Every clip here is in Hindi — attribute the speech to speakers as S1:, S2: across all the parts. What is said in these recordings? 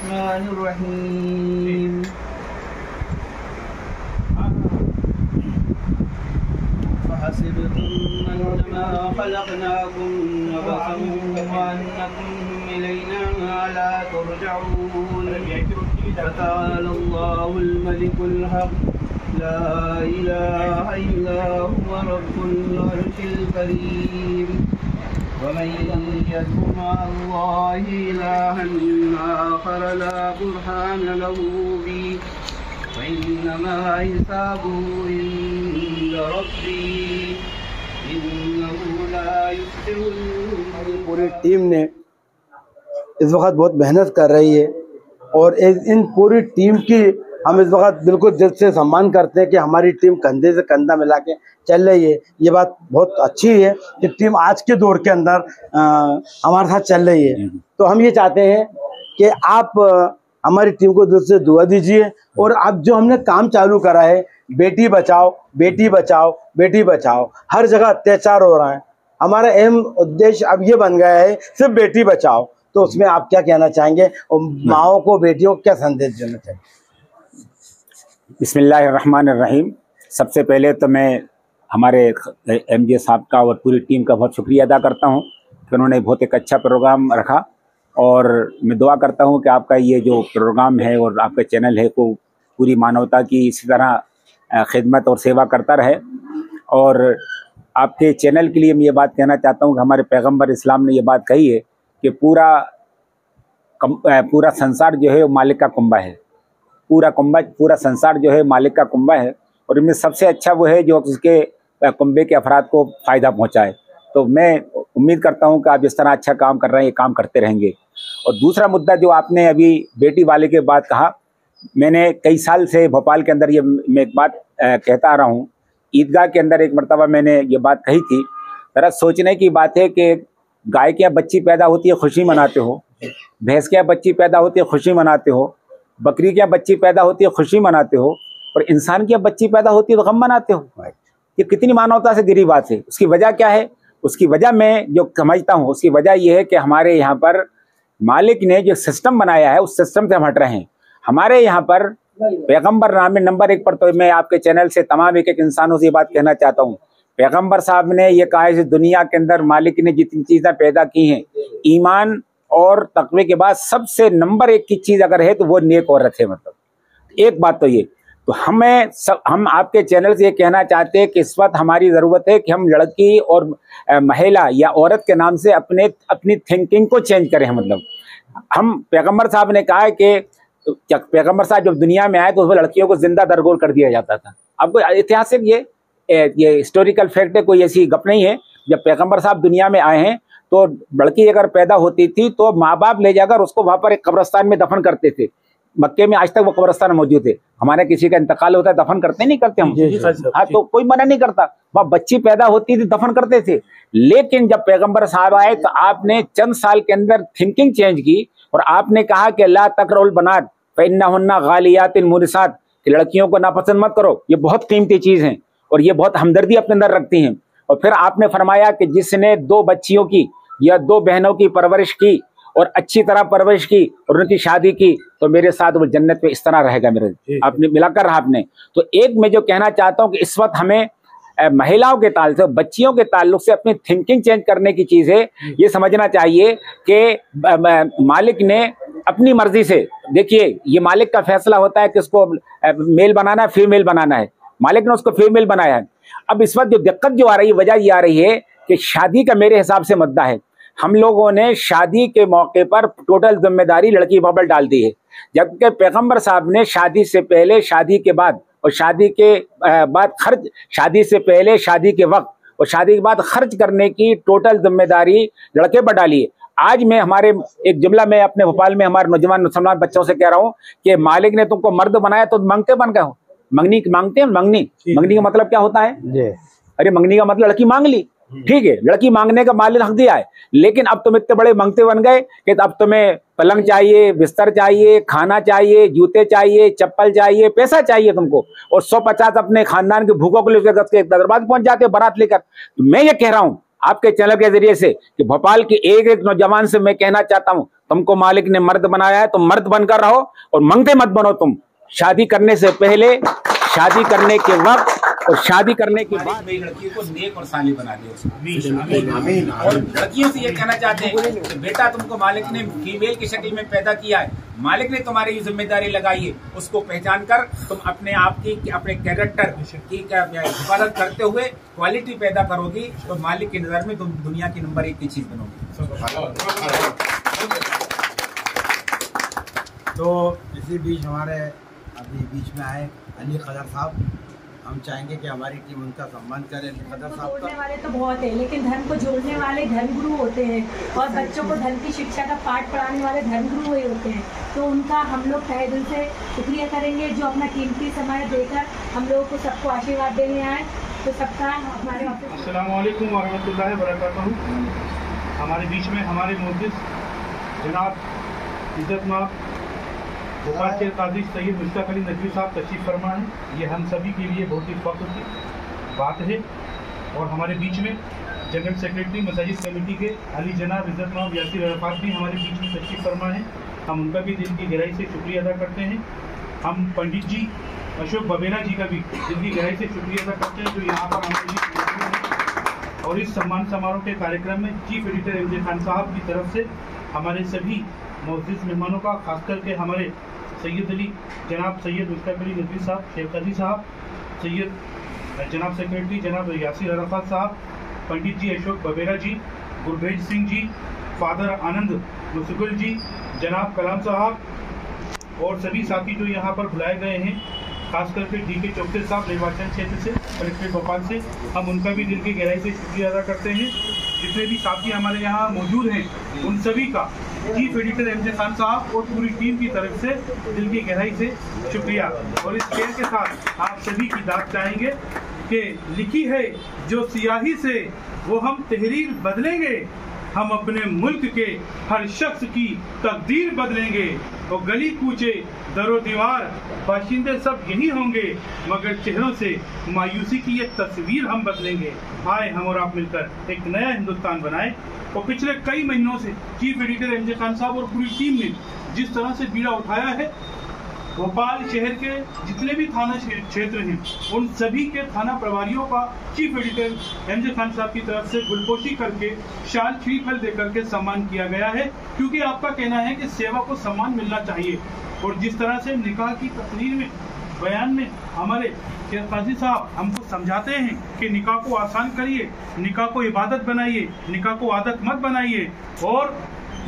S1: बिस्मिल्लाहिर्रहमानिर्रहीम। फहसिबतुम अन्नमा खलक़नाकुम अबसन व अन्नकुम इलैना ला तुरजऊन। फतआलल्लाहुल मलिकुल हक़ ला इलाहा इल्ला हुवा रब्बुल अर्शिल करीम। वमन यद'उ मअल्लाहि इलाहन आखर ला बुरहान लहू बिही फइन्नमा हिसाबुहु इंद रब्बी इन्नहु ला युफ्लिहुल मुजरिमून।
S2: पूरी टीम ने इस वक्त बहुत मेहनत कर रही है और इन पूरी टीम की हम इस वक्त बिल्कुल दिल से सम्मान करते हैं कि हमारी टीम कंधे से कंधा मिला के चल रही है। ये बात बहुत अच्छी है कि टीम आज के दौर के अंदर हमारे साथ चल रही है। तो हम ये चाहते हैं कि आप हमारी टीम को दिल से दुआ दीजिए और अब जो हमने काम चालू करा है, बेटी बचाओ बेटी बचाओ बेटी बचाओ, हर जगह अत्याचार हो रहा है। हमारा अहम उद्देश्य अब ये बन गया है सिर्फ बेटी बचाओ। तो उसमें आप क्या कहना चाहेंगे और माओं को, बेटियों को क्या संदेश देना चाहेंगे?
S3: बिस्मिल्लाहिर्रहमानिर्रहीम। सबसे पहले तो मैं हमारे एमजे साहब का और पूरी टीम का बहुत शुक्रिया अदा करता हूं कि उन्होंने बहुत एक अच्छा प्रोग्राम रखा और मैं दुआ करता हूं कि आपका ये जो प्रोग्राम है और आपका चैनल है को पूरी मानवता की इसी तरह खिदमत और सेवा करता रहे। और आपके चैनल के लिए मैं ये बात कहना चाहता हूं कि हमारे पैगम्बर इस्लाम ने ये बात कही है कि पूरा संसार जो है वो मालिक का कुंबा है। पूरा संसार जो है मालिक का कुंबा है और इनमें सबसे अच्छा वो है जो उसके कुंबे के अफराद को फ़ायदा पहुंचाए। तो मैं उम्मीद करता हूं कि आप इस तरह अच्छा काम कर रहे हैं, ये काम करते रहेंगे। और दूसरा मुद्दा जो आपने अभी बेटी वाले के बाद कहा, मैंने कई साल से भोपाल के अंदर ये मैं एक बात कहता आ रहा हूँ। ईदगाह के अंदर एक मरतबा मैंने ये बात कही थी। ज़रा सोचने की बात है कि गाय की बच्ची पैदा होती है खुशी मनाते हो, भैंस की बच्ची पैदा होती है खुशी मनाते हो, बकरी की बच्ची पैदा होती है खुशी मनाते हो, और इंसान की बच्ची पैदा होती है तो गम मनाते हो। ये कितनी मानवता से गिरी बात है। उसकी वजह क्या है? उसकी वजह मैं जो समझता हूँ उसकी वजह ये है कि हमारे यहाँ पर मालिक ने जो सिस्टम बनाया है उस सिस्टम से हम हट रहे हैं। हमारे यहाँ पर पैगम्बर नाम नंबर 1 पर, तो मैं आपके चैनल से तमाम एक इंसानों से ये बात कहना चाहता हूँ, पैगम्बर साहब ने ये कहा है दुनिया के अंदर मालिक ने जितनी चीज़ें पैदा की हैं, ईमान और तकवे के बाद सबसे नंबर 1 की चीज़ अगर है तो वो नेक औरत है। मतलब एक बात तो ये, तो हम आपके चैनल से ये कहना चाहते हैं कि इस वक्त हमारी ज़रूरत है कि हम लड़की और महिला या औरत के नाम से अपनी थिंकिंग को चेंज करें। मतलब हम पैगम्बर साहब ने कहा है कि पैगम्बर साहब जब दुनिया में आए तो उसमें लड़कियों को जिंदा दरगोर कर दिया जाता था। आपको ऐतिहासिक ये हिस्टोरिकल फैक्ट है, कोई ऐसी गप नहीं है। जब पैगम्बर साहब दुनिया में आए हैं तो लड़की अगर पैदा होती थी तो माँ बाप ले जाकर उसको वहाँ पर एक कब्रिस्तान में दफन करते थे। मक्के में आज तक वो कब्रिस्तान मौजूद है। हमारे किसी का इंतकाल होता है दफन करते नहीं करते हम? हाँ, तो कोई मना नहीं करता। वहाँ बच्ची पैदा होती थी दफन करते थे। लेकिन जब पैगम्बर साहब आए तो आपने चंद साल के अंदर थिंकिंग चेंज की और आपने कहा कि ला तकरुल बनात फइन्नहुन्ना गालियातिन मुरिसात, कि लड़कियों को नापसंद मत करो, ये बहुत कीमती चीज़ हैं और ये बहुत हमदर्दी अपने अंदर रखती हैं। और फिर आपने फरमाया कि जिसने 2 बच्चियों की या 2 बहनों की परवरिश की और अच्छी तरह परवरिश की और उनकी शादी की तो मेरे साथ वो जन्नत में इस तरह रहेगा। मेरे आपने मिलाकर रहा आपने। तो एक मैं जो कहना चाहता हूँ कि इस वक्त हमें महिलाओं के ताल्लुक से, बच्चियों के ताल्लुक से अपनी थिंकिंग चेंज करने की चीज़ है। ये समझना चाहिए कि मालिक ने अपनी मर्जी से, देखिए ये मालिक का फैसला होता है कि उसको मेल बनाना है फीमेल बनाना है। मालिक ने उसको फीमेल बनाया है। अब इस वक्त जो दिक्कत जो आ रही है, वजह ये आ रही है कि शादी का मेरे हिसाब से मुद्दा है। हम लोगों ने शादी के मौके पर टोटल जिम्मेदारी लड़की पर डाल दी है, जबकि पैगम्बर साहब ने शादी से पहले, शादी के बाद और शादी के बाद खर्च, शादी से पहले, शादी के वक्त और शादी के बाद खर्च करने की टोटल जिम्मेदारी लड़के पर डाली है। आज मैं हमारे एक जुमला में अपने भोपाल में हमारे नौजवान मुसलमान बच्चों से कह रहा हूँ कि मालिक ने तुमको मर्द बनाया तो मंगते बन गए हो। मंगनी मांगते हैं, मंगनी का मतलब क्या होता है? अरे मंगनी का मतलब लड़की मांग ली, ठीक है, लड़की मांगने का मालिक हक दिया है। लेकिन अब तुम इतने बड़े मांगते बन गए कि अब तुम्हें पलंग चाहिए, बिस्तर चाहिए, खाना चाहिए, जूते चाहिए, चप्पल चाहिए, पैसा चाहिए तुमको, और 150 अपने खानदान के भूखों को लेकर दरबार पहुंच जाते हो बारात लेकर। तो मैं ये कह रहा हूं आपके चैनल के जरिए से कि भोपाल के एक एक नौजवान से मैं कहना चाहता हूं, तुमको मालिक ने मर्द बनाया है, तुम मर्द बनकर रहो और मंगते मत बनो। तुम शादी करने से पहले, शादी करने के वक्त और शादी करने के बाद मेरी लड़की को नेक और साली बना दे। और लड़कियों से ये कहना चाहते हैं कि बेटा तुमको मालिक ने फीमेल की शक्ल में पैदा किया है, मालिक ने तुम्हारी ये जिम्मेदारी लगाई है, उसको पहचान कर तुम अपने आप की, अपने कैरेक्टर की हिफाजत करते हुए क्वालिटी पैदा करोगी तो मालिक की नजर में तुम दुनिया की नंबर 1 की चीज बनोगी।
S2: तो इसी बीच हमारे अभी बीच में आए अली खदर साहब, हम चाहेंगे कि हमारी टीम उनका सम्मान करे। अली खदर साहब
S4: जोड़ने वाले तो बहुत है, लेकिन धर्म को जोड़ने वाले धर्मगुरु होते हैं और बच्चों को धर्म की शिक्षा का पाठ पढ़ाने वाले धर्मगुरु वही होते हैं। तो उनका हम लोग तहे दिल से शुक्रिया करेंगे जो अपना कीमती समय देकर हम लोगों को सबको आशीर्वाद देने आए। तो सबका हमारे
S5: अस्सलाम वालेकुम वरहमतुल्लाहि वबरकातुहू। हमारे बीच में हमारे मुद्दिस जनाब इज्जतमाब भोपाल के काजी सैयद मुश्ताक अली नकवी साहब तशरीफ़ फरमा है। ये हम सभी के लिए बहुत ही फख्र की बात है। और हमारे बीच में जनरल सेक्रेटरी मसाजिद कमेटी के अली जनाब इज्जतमाब यासिर अरफात भी हमारे बीच में तशरीफ़ फरमा है। हम उनका भी दिल की गहराई से शुक्रिया अदा करते हैं। हम पंडित जी अशोक बबेरा जी का भी दिल की गहराई से शुक्रिया अदा करते हैं जो यहाँ पर हमारे लिए। और इस सम्मान समारोह के कार्यक्रम में चीफ एडिटर एमजे खान साहब की तरफ से हमारे सभी मुअज़्ज़िज़ मेहमानों का, खास करके हमारे सैयद अली जनाब सैयद मुश्ताक अली नकवी साहब, शेख काजी साहब, सैयद जनाब सेक्रेटरी जनाब यासिर अरफात साहब, पंडित जी अशोक बबेरा जी, गुरभेज सिंह जी, फादर आनंद मुसगुल जी, जनाब कलाम साहब और सभी साथी जो यहाँ पर बुलाए गए हैं, खास करके DK चौकसे साहब निर्वाचन क्षेत्र से, कलेक्ट्रेट भोपाल से, हम उनका भी दिल की गहराई से शुक्रिया अदा करते हैं। जितने भी साथी हमारे यहाँ मौजूद हैं उन सभी का चीफ एडिटर एमजे खान साहब और पूरी टीम की तरफ से दिल की गहराई से शुक्रिया। और इस शेर के साथ आप सभी की दाद चाहेंगे कि लिखी है जो सियाही से वो हम तहरीर बदलेंगे, हम अपने मुल्क के हर शख्स की तकदीर बदलेंगे। और गली कूचे दरो दीवार बाशिंदे सब यही होंगे, मगर चेहरों से मायूसी की ये तस्वीर हम बदलेंगे। आए हम और आप मिलकर एक नया हिंदुस्तान बनाएं। और पिछले कई महीनों से चीफ एडिटर एमजे खान साहब और पूरी टीम ने जिस तरह से बीड़ा उठाया है, भोपाल शहर के जितने भी थाना क्षेत्र हैं उन सभी के थाना प्रभारियों का चीफ एडिटर एमजे खान साहब की तरफ से गुलपोशी करके शाल श्रीफल देकर के सम्मान किया गया है। क्योंकि आपका कहना है कि सेवा को सम्मान मिलना चाहिए। और जिस तरह से निकाह की तकरीर में, बयान में हमारे शेख काजी साहब हमको समझाते हैं कि निकाह को आसान करिए, निकाह को इबादत बनाइए, निकाह को आदत मत बनाइए और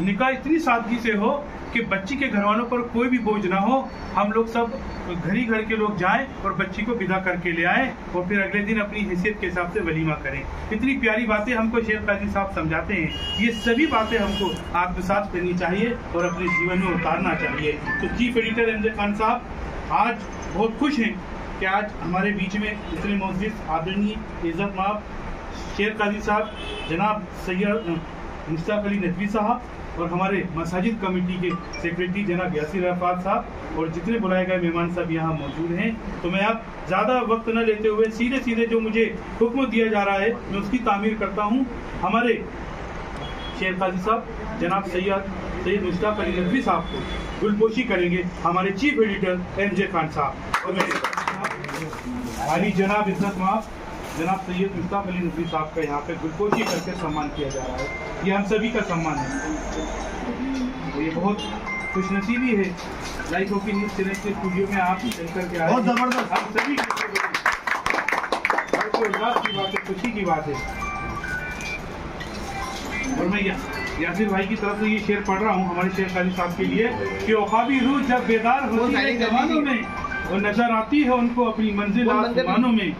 S5: निकाह इतनी सादगी से हो कि बच्ची के घर वालों पर कोई भी बोझ ना हो। हम लोग सब घर ही घर के लोग जाएं और बच्ची को विदा करके ले आए और फिर अगले दिन अपनी हैसियत के हिसाब से वलीमा करें। इतनी प्यारी बातें हमको शेख काजी साहब समझाते हैं। ये सभी बातें हमको आत्मसात करनी चाहिए और अपने जीवन में उतारना चाहिए। तो चीफ एडिटर एमजे खान साहब आज बहुत खुश हैं कि आज हमारे बीच में इतने मुअज़्ज़िज़ आदरणीय इज्जतमाब शेख काजी साहब, जनाब सैयद मुश्ताक अली नकवी साहब और हमारे मसाजिद कमेटी के सेक्रेटरी जनाब यासिर अरफात साहब और जितने बुलाए गए मेहमान सब यहाँ मौजूद हैं। तो मैं अब ज़्यादा वक्त न लेते हुए सीधे जो मुझे हुक्म दिया जा रहा है मैं उसकी तामीर करता हूँ। हमारे शेख काजी साहब जनाब सैयद मुश्ताक अली नकवी साहब को गुलपोशी करेंगे हमारे चीफ एडिटर एमजे खान साहब। और अली जनाब इज्जतमाब जनाब सैयद मुश्ताक अली नकवी साहब का यहाँ पे गुलपोशी करके सम्मान किया जा रहा है। ये हम सभी का सम्मान है। ये बहुत खुशनसीबी है लाइफ ऑफ न्यूज़ चैनल के स्टूडियो में आप चल करके आए। बहुत जबरदस्त, हम सभी उल्लास की बात है, खुशी की बात है। और मैं यासिर भाई की तरफ से ये शेर पढ़ रहा हूँ हमारे शेख काजी साहब के लिए कि औखाबी रूह जब बेदार होती है जवानों में और नजर आती है उनको अपनी मंजिल आसमानों में,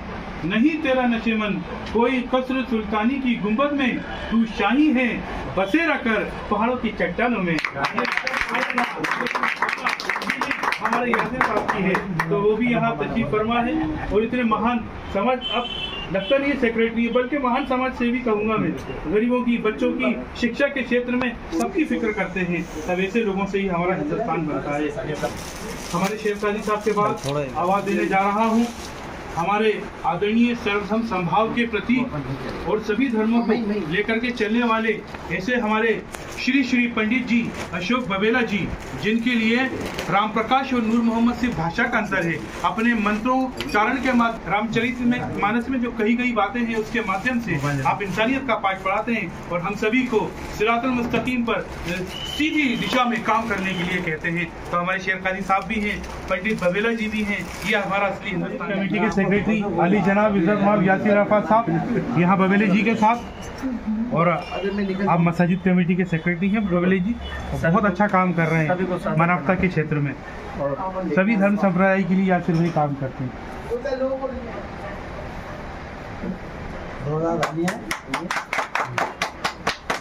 S5: नहीं तेरा नशेमन कोई कसर सुल्तानी की गुंबद में, तू शाही है बसेरा कर पहाड़ों की चट्टानों में। हमारे यासिर साहब की है तो वो भी यहाँ तशरीफ फरमा है। और इतने महान समझ, अब लगता नहीं है सेक्रेटरी बल्कि महान समाज सेवी कहूँगा मैं, गरीबों की, बच्चों की शिक्षा के क्षेत्र में सबकी फिक्र करते हैं। तब ऐसे लोगों से ही हमारा हिंदुस्तान बनता है। हमारे शेख काजी साहब के बाद आवाज़ देने जा रहा हूँ हमारे आदरणीय सर्वधर्म संभाव के प्रतीक और सभी धर्मों को लेकर के चलने वाले ऐसे हमारे श्री श्री पंडित जी अशोक बबेला जी, जिनके लिए राम प्रकाश और नूर मोहम्मद से भाषा का अंतर है। अपने मंत्रोच्चारण के रामचरित में मानस में जो कही गई बातें हैं उसके माध्यम से आप इंसानियत का पाठ पढ़ाते हैं और हम सभी को सिरातुल मुस्तकीम पर सीधी दिशा में काम करने के लिए कहते हैं। तो हमारे शेर काजी साहब भी हैं, पंडित बबेला जी भी हैं, ये हमारा असली हिंदुस्तान कमेटी के सेक्रेटरी अली जनाब इज्जत माब यासिर अरफात साहब यहाँ बबेले जी के साथ, और आप मस्जिद कमेटी के सेक्रेटरी हैं बबेले जी, बहुत अच्छा काम कर रहे हैं मानवता के क्षेत्र में, सभी धर्म संप्रदाय के लिए यासिर भाई काम करते हैं।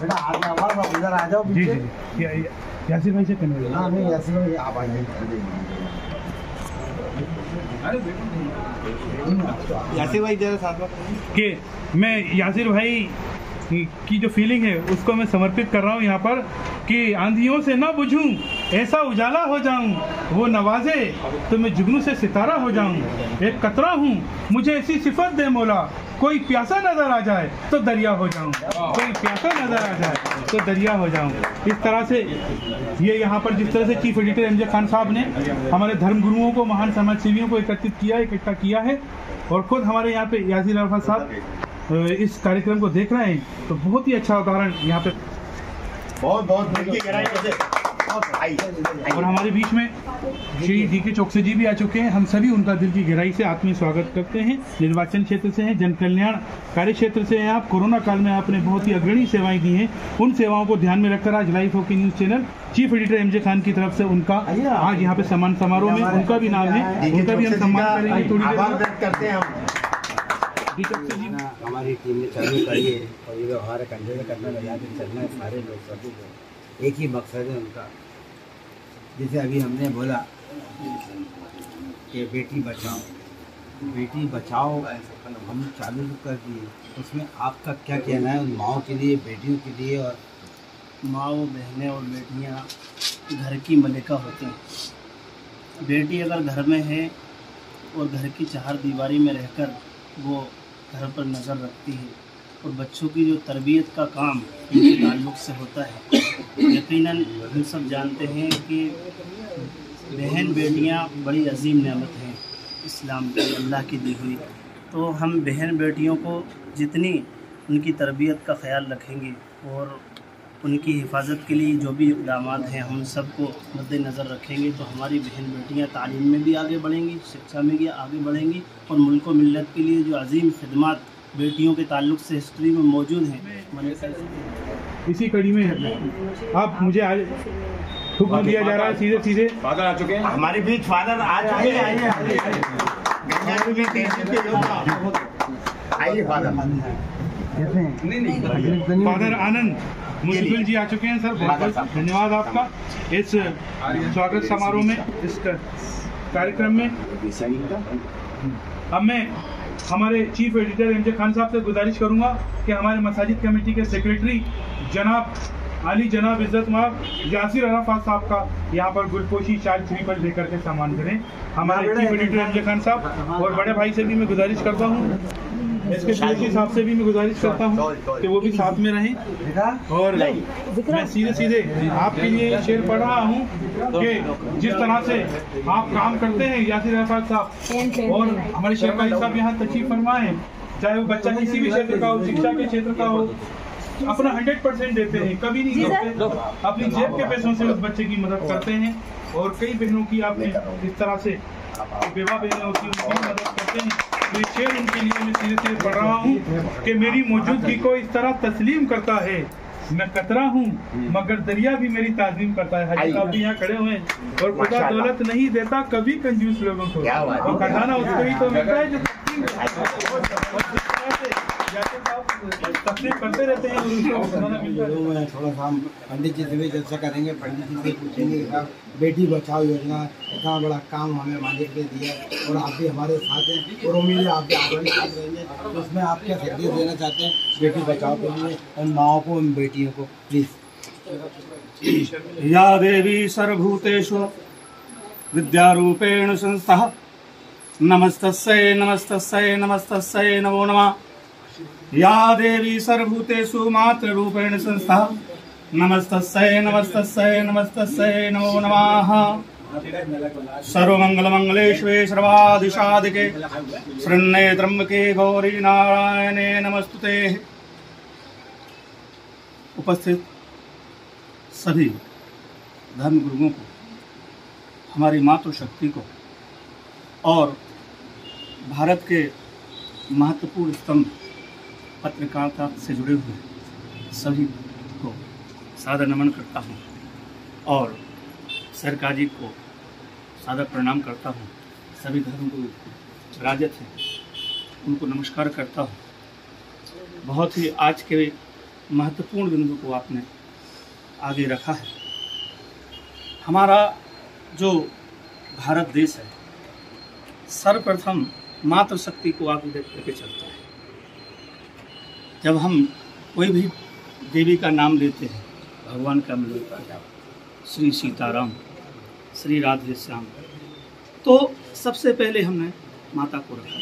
S2: बेटा आवाज इधर आ जाओ।
S5: जी जी यासिर भाई से कन्वे।
S2: हाँ नहीं यासिर भाई आप आ जाइए। यासिर भाई जरा साथ में
S5: कि मैं यासिर भाई की जो फीलिंग है उसको मैं समर्पित कर रहा हूँ यहाँ पर कि आंधियों से ना बुझूं, ऐसा उजाला हो जाऊं, वो नवाजे तो मैं जुगनू से सितारा हो जाऊं। एक कतरा हूँ, मुझे ऐसी सिफत दे मौला, कोई प्यासा नजर आ जाए तो दरिया हो जाऊं, कोई प्यासा नजर आ जाए तो दरिया हो जाऊं। इस तरह से ये यहाँ पर जिस तरह से चीफ एडिटर एमजे खान साहब ने हमारे धर्म गुरुओं को, महान समाज सेवियों को इकट्ठा किया है, और खुद हमारे यहाँ पे यासिर अरफात साहब इस कार्यक्रम को देख रहे हैं, तो बहुत ही अच्छा उदाहरण यहाँ पे
S2: बहुत
S5: और हमारे बीच में श्री डी.के. चौकसे जी भी आ चुके हैं। हम सभी उनका दिल की गहराई से आत्मीय स्वागत करते हैं। निर्वाचन क्षेत्र से हैं, जन कल्याण कार्य क्षेत्र से हैं। आप कोरोना काल में आपने बहुत ही अग्रणी सेवाएं दी हैं, उन सेवाओं को ध्यान में रखकर आज लाइव होके news channel chief editor MJ Khan की तरफ से उनका आज यहाँ पे सम्मान समारोह में उनका भी नाम है, उनका भी हम सम्मान करेंगे थोड़ी देर करते हैं हम।
S2: हमारी टीम ने चालू करी है और ये हमारे कंधे में करना लगा के चलना है, सारे लोग सभी को एक ही मकसद है उनका। जैसे अभी हमने बोला कि बेटी बचाओ हम चालू कर दिए, उसमें आपका क्या कहना है उन माओं के लिए, बेटियों के लिए? और
S6: माओ बहनें और बेटियां घर की मलिका होती हैं। बेटी अगर घर में है और घर की चार दीवारी में रहकर वो घर पर नज़र रखती है, और बच्चों की जो तरबियत का काम इनके ताल्लुक़ से होता है। यकीनन हम सब जानते हैं कि बहन बेटियां बड़ी अजीम नेमत हैं इस्लाम की, अल्लाह की दी हुई। तो हम बहन बेटियों को जितनी उनकी तरबियत का ख्याल रखेंगे और उनकी हिफाजत के लिए जो भी इक़दाम हैं हम सबको मद्देनज़र रखेंगे, तो हमारी बहन बेटियां तालीम में भी आगे बढ़ेंगी, शिक्षा में भी आगे बढ़ेंगी, और मुल्क व मिल्लत के लिए जो अजीम खिदमात बेटियों के ताल्लुक़ से हिस्ट्री में मौजूद हैं।
S5: इसी कड़ी में आप मुझे आज हुक्म दिया जा रहा है, सीधे
S3: फादर आ चुके हैं
S2: हमारे बीच, फादर आ चुके हैं। आइए
S5: फादर आनंद मुश्किल जी आ चुके हैं। सर बहुत बहुत धन्यवाद आपका इस स्वागत समारोह में, इस कार्यक्रम में। अब मैं हमारे चीफ एडिटर एमजे खान साहब से गुजारिश करूंगा कि हमारे मस्जिद कमेटी के सेक्रेटरी जनाब अली जनाब इज्जत माब यासिर अरफात साहब का यहाँ पर गुलपोशी शाल श्रीफल लेकर के सम्मान करें। हमारे चीफ एडिटर एमजे खान साहब और बड़े भाई से भी मैं गुजारिश करता हूँ, इसके साहब से भी मैं गुजारिश करता हूँ कि वो भी साथ में रहें। और मैं सीधे आपके लिए शेर पढ़ रहा हूँ कि जिस तरह से आप काम करते हैं यासिर अरफात साहब और हमारे शेर काजी साहब यहाँ तशरीफ फरमाए, चाहे वो बच्चा किसी भी क्षेत्र का हो, शिक्षा के क्षेत्र का हो, अपना 100% देते हैं, कभी नहीं करते, अपनी जेब के पैसों से उस बच्चे की मदद करते हैं। और कई बहनों की आपने इस तरह से बेवा बहनें होती हैं उनकी मदद करते हैं। तो शेर उनके लिए मैं सीधे पढ़ रहा हूँ कि मेरी मौजूदगी को इस तरह तस्लीम करता है, मैं कतरा हूँ मगर दरिया भी मेरी ताज़ीम करता है। हाजी साहब भी यहाँ खड़े हुए हैं। और खुदा दौलत नहीं देता कभी कंजूस लोगों को, तो खजाना उसको ही तो मिलता है जो तकलीफ करते रहते हैं।
S2: थोड़ा सा हम पंडित जी से भी चर्चा करेंगे, पंडित जी से पूछेंगे बेटी बचाओ योजना इतना बड़ा काम हमें मालिक ने दिया और आप भी हमारे साथ हैं और उम्मीद है आप भी आगे साथ रहेंगे। तो उसमें आप क्या संदेश देना चाहते हैं बेटी बचाओ के लिए और माओ को, बेटियों को? प्लीज।
S6: या देवी सर्वभूतेषु विद्यारूपेण संस्थः
S5: नमस्तस्यै नमस्तस्यै नमस्तस्यै नमो नमः। या देवी सर्वभूतेषु मातृरूपेण संस्था नमस्तस्यै नमस्तस्यै नमस्तस्यै नमो नमः। सर्वमंगलमंगले शिवे सर्वाधिसाधिके शरण्ये त्र्यंबके गौरी नारायणे नमस्तुते। उपस्थित सभी धर्म गुरुओं को, हमारी मातृशक्ति को और भारत के महत्वपूर्ण स्तंभ पत्रकारिता से जुड़े हुए सभी को सादर नमन करता हूँ और सरकार जी को सादर प्रणाम करता हूँ। सभी धर्मगुरु राजत हैं, उनको नमस्कार करता हूँ। बहुत ही आज के महत्वपूर्ण बिंदु को आपने आगे रखा है। हमारा जो भारत देश है सर्वप्रथम मातृशक्ति को आगे लेकर चलता है। जब हम कोई भी देवी का नाम लेते हैं, भगवान का नाम लेते हैं, श्री सीताराम, श्री राधे श्याम, तो सबसे पहले हमने माता को रखा है,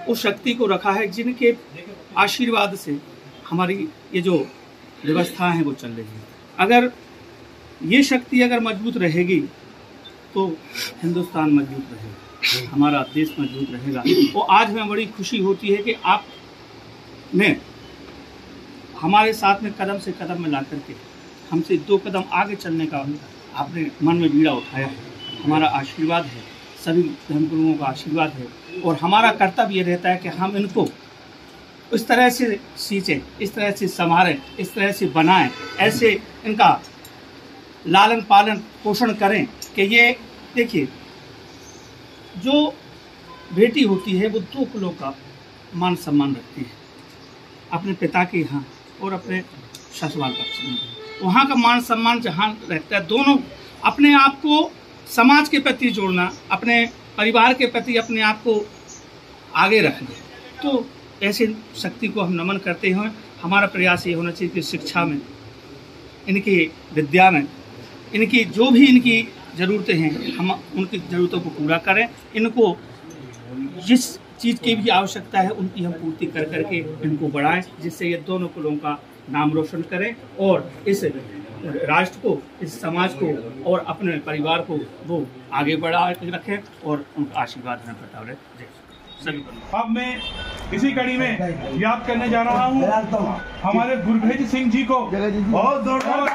S5: उस शक्ति को रखा है जिनके आशीर्वाद से हमारी ये जो व्यवस्था है वो चल रही है। अगर ये शक्ति अगर मजबूत रहेगी तो हिंदुस्तान मजबूत रहेगा, हमारा देश मजबूत रहेगा। वो आज हमें बड़ी खुशी होती है कि आपने हमारे साथ में कदम से कदम मिला करके हमसे 2 कदम आगे चलने का आपने मन में बीड़ा उठाया है। हमारा आशीर्वाद है, सभी धर्मगुरुओं का आशीर्वाद है और हमारा कर्तव्य ये रहता है कि हम इनको इस तरह से सींचें, इस तरह से संभालें, इस तरह से बनाएं, ऐसे इनका लालन पालन पोषण करें कि ये देखिए जो बेटी होती है वो 2 कुलों का मान सम्मान रखती है, अपने पिता के यहाँ और अपने ससुराल पक्ष में। वहाँ का मान सम्मान जहाँ रहता है, दोनों अपने आप को समाज के प्रति जोड़ना, अपने परिवार के प्रति अपने आप को आगे रखना, तो ऐसी शक्ति को हम नमन करते हैं। हमारा प्रयास ये होना चाहिए कि शिक्षा में, इनकी विद्या में, इनकी जो भी इनकी ज़रूरतें हैं हम उनकी ज़रूरतों को पूरा करें। इनको जिस चीज़ की भी आवश्यकता है उनकी हम पूर्ति कर करके इनको बढ़ाएं, जिससे ये दोनों कुलों का नाम रोशन करें और इस राष्ट्र को, इस समाज को और अपने परिवार को वो आगे बढ़ा रखें और उनका आशीर्वाद हमें बता रहे। अब मैं इसी कड़ी में याद करने जा रहा हूँ हमारे गुरभेज सिंह जी को। बहुत जोरदार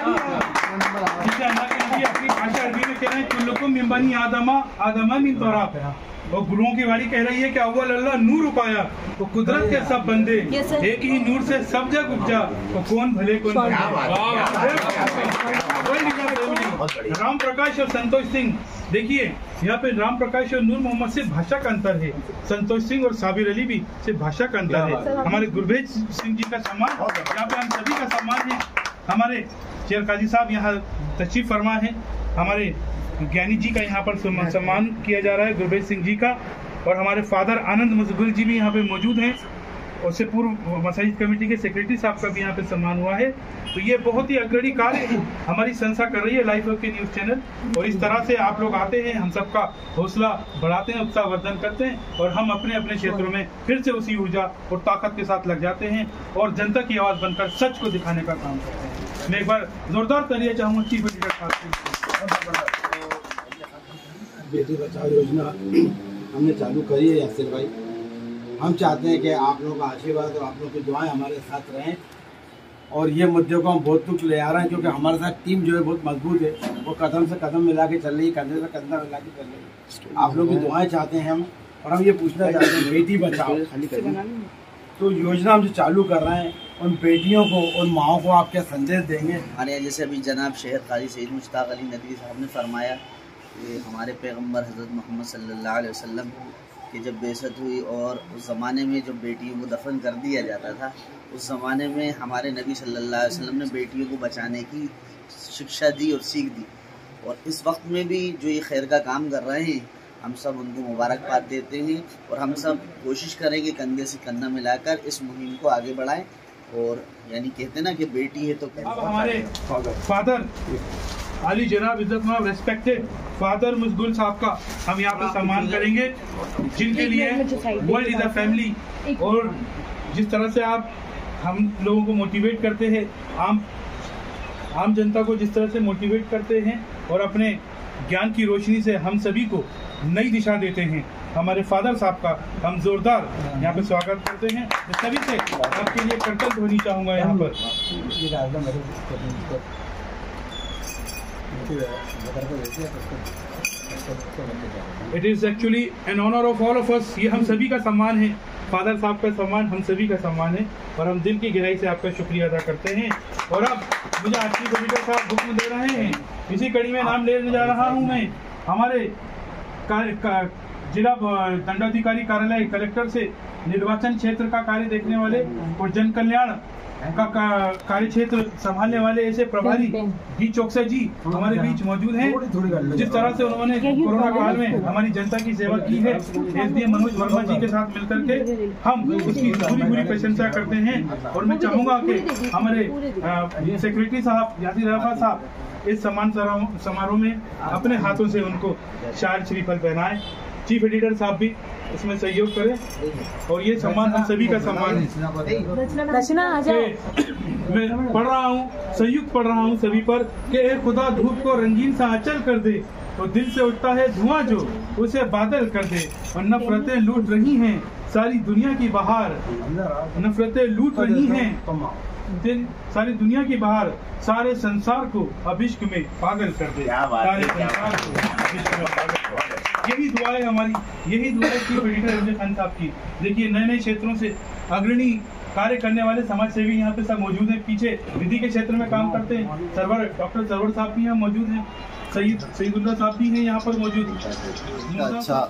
S5: जिसे अल्लाह के नबी अपनी भाषा अरबी में कह रहे हैं कुल्लुकुम मिन बनी आदमा मिन तुराब। और गुरुओं की वाणी कह रही है कि अव्वल अल्लाह नूर उपाया, तो कुदरत के सब बंदे एक ही नूर से सब जग उपजा, तो कौन भले कौन राम प्रकाश और संतोष सिंह। देखिए यहाँ पे राम प्रकाश और नूर मोहम्मद सिर्फ भाषा का अंतर है, संतोष सिंह और साबिर अली भी सिर्फ भाषा का अंतर है। हमारे गुरभेज सिंह जी का सम्मान यहाँ पे हम सभी का सम्मान है। हमारे शेर काजी साहब यहाँ तशरीफ फरमा है, हमारे ज्ञानी जी का यहाँ पर सम्मान किया जा रहा है, गुरभेज सिंह जी का। और हमारे फादर आनंद मुजबिर जी भी यहाँ पे मौजूद हैं, उससे पूर्व मसाजिद कमेटी के सेक्रेटरी साहब का भी यहाँ पे सम्मान हुआ है। तो ये बहुत ही अग्रणी कार्य हमारी संस्था कर रही है लाइफ ऑफ के न्यूज़ चैनल, और इस तरह से आप लोग आते हैं, हम सबका हौसला बढ़ाते हैं, उत्साह वर्धन करते हैं और हम अपने अपने क्षेत्रों में फिर से उसी ऊर्जा और ताकत के साथ लग जाते हैं और जनता की आवाज़ बनकर सच को दिखाने का काम करते हैं। मैं एक बार जोरदार तालियां चाहूँगा चीफ एडिटर साहब।
S2: बेटी बचाओ योजना हमने चालू करी है यासिर भाई। हम चाहते हैं कि आप लोगों का आशीर्वाद और आप लोग की दुआएं हमारे साथ रहें और ये मुद्दे को हम बहुत दूर ले आ रहे हैं, क्योंकि हमारे साथ टीम जो है बहुत मजबूत है, वो कदम से कदम मिला के चल रही है, कंधे से कंधा मिला के चल रही है। आप लोग की दुआएं चाहते हैं हम, और हम ये पूछना चाहते हैं बेटी बचाओ तो योजना हम जो चालू कर रहे हैं उन बेटियों को, उन माओं को आप क्या संदेश देंगे?
S7: हमारे यहाँ जैसे अभी जनाब शहर काजी सैयद मुश्ताक अली नदवी साहब ने फरमाया कि हमारे पैगम्बर हज़रत मोहम्मद सल्लल्लाहु अलैहि वसल्लम की जब बेइज्जत हुई और उस ज़माने में जब बेटियों को दफन कर दिया जाता था, उस ज़माने में हमारे नबी सल्लल्लाहु अलैहि वसल्लम ने बेटियों को बचाने की शिक्षा दी और सीख दी। और इस वक्त में भी जो ये खैर का काम कर रहे हैं, हम सब उनको मुबारकबाद देते हैं और हम सब कोशिश करें कि कंधे से कंधा मिलाकर इस मुहिम को आगे बढ़ाएं। और यानी कहते ना कि बेटी है तो
S5: अब हमारे फादर आली जनाब इज्जतमाब रेस्पेक्टेड फादर मुस्गुल साहब का हम यहाँ पर सम्मान करेंगे, जिनके लिए वर्ल्ड इज अ फैमिली। और जिस तरह से आप हम लोगों को मोटिवेट करते हैं, आम जनता को जिस तरह से मोटिवेट करते हैं और अपने ज्ञान की रोशनी से हम सभी को नई दिशा देते हैं, हमारे फादर साहब का हम जोरदार यहाँ पे स्वागत करते हैं। सभी से आपके लिए कृतज्ञ होनी चाहूँगा यहाँ पर। It is actually an honour of all of us, ये हम सभी का सम्मान है, फादर साहब का सम्मान हम सभी का सम्मान है और हम दिल की गहराई से आपका शुक्रिया अदा करते हैं। और अब मुझे आरती कमिश्नर साहब हुक्म दे रहे हैं, इसी कड़ी में नाम लेने जा रहा हूँ मैं हमारे जिला दंडाधिकारी कार्यालय कलेक्टर से निर्वाचन क्षेत्र का कार्य देखने वाले और जन कल्याण का कार्य क्षेत्र संभालने वाले ऐसे प्रभारी डी चौकसे जी हमारे बीच मौजूद हैं। जिस तरह से उन्होंने कोरोना काल में हमारी जनता की सेवा की है, एसडीएम मनोज वर्मा जी के साथ मिलकर के हम उसकी पूरी प्रशंसा करते हैं। और मैं चाहूँगा कि हमारे सेक्रेटरी साहब यासिर अरफात साहब इस सम्मान समारोह में अपने हाथों से उनको शाल श्रीफल पहनाए, चीफ एडिटर साहब भी इसमें सहयोग करें और ये सम्मान हम सभी का सम्मान है। मैं पढ़ रहा हूँ, संयुक्त पढ़ रहा हूँ सभी पर कि ए खुदा धूप को रंगीन सा आंचल कर दे, तो दिल से उठता है धुआं जो उसे बादल कर दे। और नफरतें लूट रही हैं सारी दुनिया की बहार, नफरतें लूट रही हैं सारी दुनिया की बहार, सारे संसार को अब इश्क में पागल कर दे, सारे संसार को इश्क में पागल कर दे। यही दुआ है हमारी, यही दुआ है चीफ एडिटर रमज़ान खान साहब की। देखिए नए नए क्षेत्रों से अग्रणी कार्य करने वाले समाज सेवी यहाँ पे सब मौजूद हैं। पीछे विधि के क्षेत्र में काम करते हैं डॉक्टर सरवर साहब भी यहाँ मौजूद हैं, सईदुल्लाह साहब भी हैं यहाँ पर मौजूद।
S8: अच्छा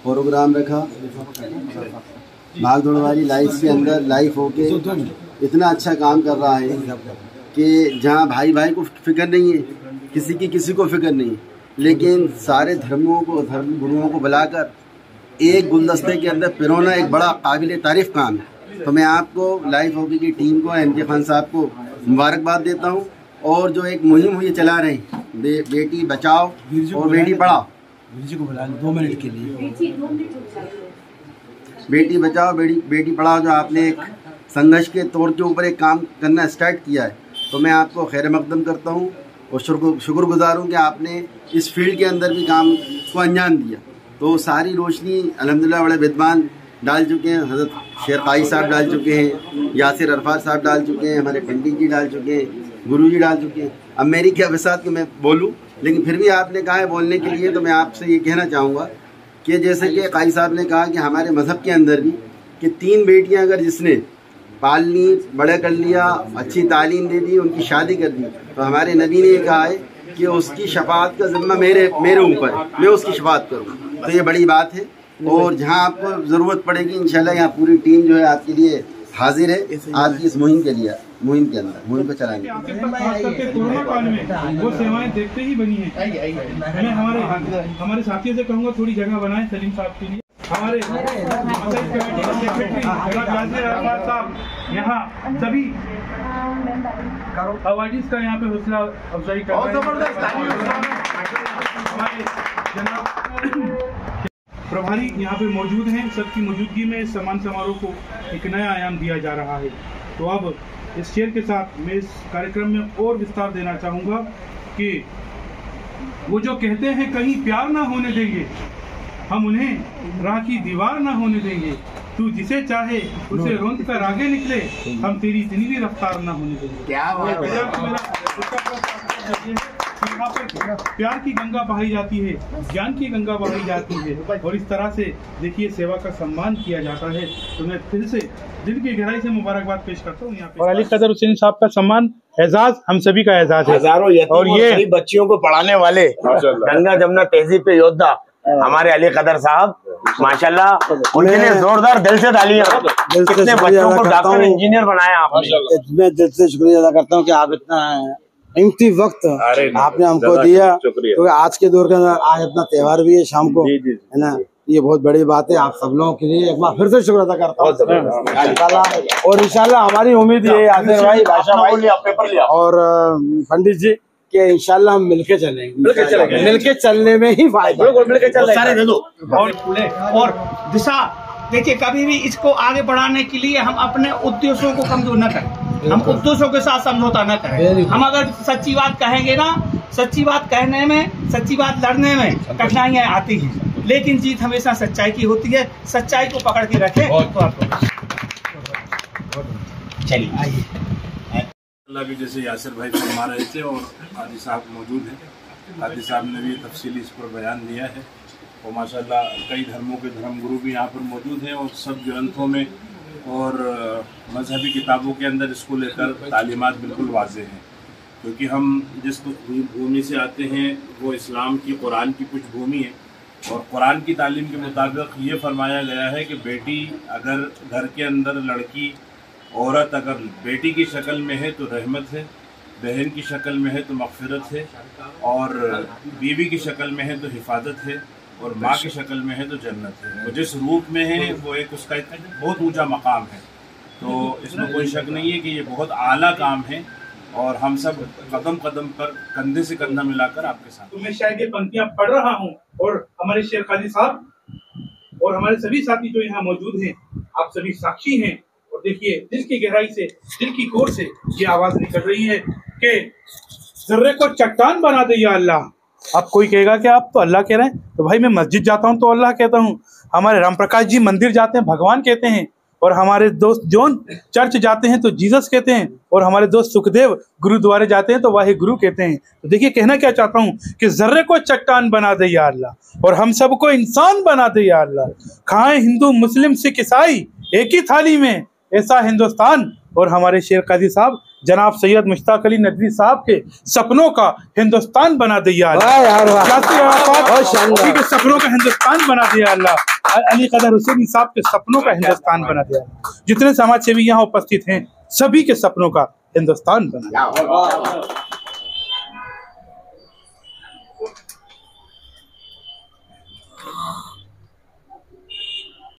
S8: प्रोग्राम रखा, भाग दौड़ वाली लाइफ के अंदर लाइफ होके इतना अच्छा काम कर रहा है कि जहाँ भाई भाई को फिक्र नहीं है, किसी को फिक्र नहीं, लेकिन सारे धर्म गुरुओं को बुलाकर एक गुलदस्ते के अंदर पिरोना एक बड़ा काबिल तारीफ काम है। तो मैं आपको लाइफ हॉकी की टीम को एमजे खान साहब को मुबारकबाद देता हूँ। और जो एक मुहिम ये चला रहे हैं बेटी बचाओ और बेटी पढ़ाओ,
S2: को बुला 2 मिनट के लिए,
S8: बेटी बचाओ बेटी पढ़ाओ, जो आपने एक संघर्ष के तौर के ऊपर एक काम करना स्टार्ट किया है, तो मैं आपको खैर मकदम करता हूँ और शुक्रगुजार हूँ कि आपने इस फील्ड के अंदर भी काम को अंजाम दिया। तो सारी रोशनी अल्हम्दुलिल्लाह बड़े विद्वान डाल चुके हैं, हज़रत शेर काई साहब डाल चुके हैं, यासिर अरफात साहब डाल चुके हैं, हमारे पंडित जी डाल चुके हैं, गुरु जी डाल चुके हैं। अब मेरी क्या विसात कि मैं बोलूँ, लेकिन फिर भी आपने कहा है बोलने के लिए, तो मैं आपसे ये कहना चाहूँगा कि जैसे कि काई साहब ने कहा कि हमारे मज़हब के अंदर भी कि 3 बेटियाँ अगर जिसने पाल ली, बड़े कर लिया, अच्छी तालीम दे दी, उनकी शादी कर दी, तो हमारे नबी ने ये कहा है कि उसकी शफाअत का जिम्मा मेरे ऊपर है, मैं उसकी शफाअत करूँ। तो ये बड़ी बात है। और जहाँ आपको ज़रूरत पड़ेगी इंशाल्लाह यहाँ पूरी टीम जो है आपके लिए हाजिर है, आपकी इस मुहिम के अंदर मुहिम को चलाएंगे।
S5: कोरोना काल में वो सेवाएं देखते ही बनी है। मैं हमारे साथियों से कहूँगा थोड़ी जगह बनाए सलीम साहब के लिए। हमारे कमेटी के सेक्रेटरी जनाब यासिर अरफात साहब यहाँ सभी अवार्डीज का यहाँ पे हौसला अफजाई कर रहे हैं। हमारे जनाब प्रभारी यहाँ पे मौजूद हैं, सबकी मौजूदगी में इस सम्मान समारोह को एक नया आयाम दिया जा रहा है। तो अब इस शेर के साथ मैं इस कार्यक्रम में और विस्तार देना चाहूँगा कि वो जो कहते हैं कहीं प्यार ना होने देंगे, हम उन्हें राह की दीवार ना होने देंगे, तू जिसे चाहे उसे रोंद कर आगे निकले, हम तेरी इतनी भी रफ्तार ना होने देंगे। क्या बात है। यहाँ पर प्यार की गंगा बहाई जाती है, ज्ञान की गंगा बहाई जाती है, और इस तरह से देखिए सेवा का सम्मान किया जाता है। तो मैं फिर से दिल की गहराई से मुबारकबाद पेश करता हूँ यहाँ पे। और अली कदर हुसैन साहब का सम्मान एजाज हम सभी का एजाज है।
S9: और ये बच्चियों को पढ़ाने वाले गंगा जमुना तहजीब के योद्धा हमारे अली कदर साहब, माशाल्लाह उनके लिए जोरदार दिल से तालियां। कितने बच्चों को डॉक्टर इंजीनियर बनाया आपने।
S2: मैं दिल से शुक्रिया अदा करता हूँ कि आप इतना कीमती वक्त आपने हमको दिया, क्योंकि आज के दौर के अंदर आज अपना त्यौहार भी है शाम को, है ना, ये बहुत बड़ी बात है। आप सब लोगों के लिए एक बार फिर से शुक्र अदा करता हूँ। और इंशाल्लाह हमारी उम्मीद ये है यासिर भाई, बादशाह भाई और पंडित जी कि इंशाल्लाह हम मिलके चलेंगे, मिलके चलने में ही फायदा, मिलके चलेंगे।
S10: और दिशा देखिए, कभी भी इसको आगे बढ़ाने के लिए हम अपने उद्देश्यों को कमजोर न करें, हम उद्देश्यों के साथ समझौता न करें। हम अगर सच्ची बात कहेंगे ना, सच्ची बात कहने में, सच्ची बात लड़ने में कठिनाइयां आती हैं, लेकिन जीत हमेशा सच्चाई की होती है। सच्चाई को पकड़ के रखें तो आपको
S5: चलिए आइए। अल्लाह भी जैसे यासिर भाई फरमा रहे थे और कादी साहब मौजूद हैं, कादी साहब ने भी तफसीली इस पर बयान दिया है और माशाल्लाह कई धर्मों के धर्मगुरु भी यहाँ पर मौजूद हैं और सब ग्रंथों में और मजहबी किताबों के अंदर इसको लेकर तालीमात बिल्कुल वाज़ेह हैं, क्योंकि हम जिस भूमि से आते हैं वो इस्लाम की, कुरान की कुछ भूमि है और कुरान की तालीम के मुताबिक ये फरमाया गया है कि बेटी अगर घर के अंदर लड़की औरत अगर बेटी की शक्ल में है तो रहमत है, बहन की शक्ल में है तो मग़फ़िरत है और बीवी की शक्ल में है तो हिफाजत है और माँ की शक्ल में है तो जन्नत है। तो जिस रूप में है वो एक उसका एक बहुत ऊंचा मकाम है, तो इसमें कोई शक नहीं है कि ये बहुत आला काम है और हम सब कदम कदम पर कंधे से कंधा मिलाकर आपके साथ। तो मैं शायद ये पंक्तियाँ पढ़ रहा हूँ और हमारे शेर काजी साहब और हमारे सभी साथी जो यहाँ मौजूद हैं, आप सभी साक्षी हैं। और देखिए दिल की गहराई से, दिल की कोर से ये आवाज निकल रही है कि जर्रे को चट्टान बना दे या अल्लाह। अब कोई कहेगा कि आप तो अल्लाह कह रहे हैं, तो भाई मैं मस्जिद जाता हूँ तो अल्लाह कहता हूँ, हमारे रामप्रकाश जी मंदिर जाते हैं भगवान कहते हैं, और हमारे दोस्त जॉन चर्च जाते हैं तो जीसस कहते हैं, और हमारे दोस्त सुखदेव गुरुद्वारे जाते हैं तो वाहे गुरु कहते हैं। तो देखिए कहना क्या चाहता हूँ कि जर्रे को चट्टान बना दे या अल्लाह और हम सबको इंसान बना दे या अल्लाह। खाएं हिंदू मुस्लिम सिख ईसाई एक ही थाली में, ऐसा हिंदुस्तान और हमारे शेर काजी साहब जनाब सैयद मुश्ताक अली नदवी साहब के सपनों का हिंदुस्तान बना दिया अल्लाह, सपनों का हिंदुस्तान बना दिया अल्लाह, अली कदर हुसैनी साहब के सपनों का हिंदुस्तान बना दिया। जितने समाज सेवी यहाँ उपस्थित हैं सभी के सपनों का हिंदुस्तान बना दिया।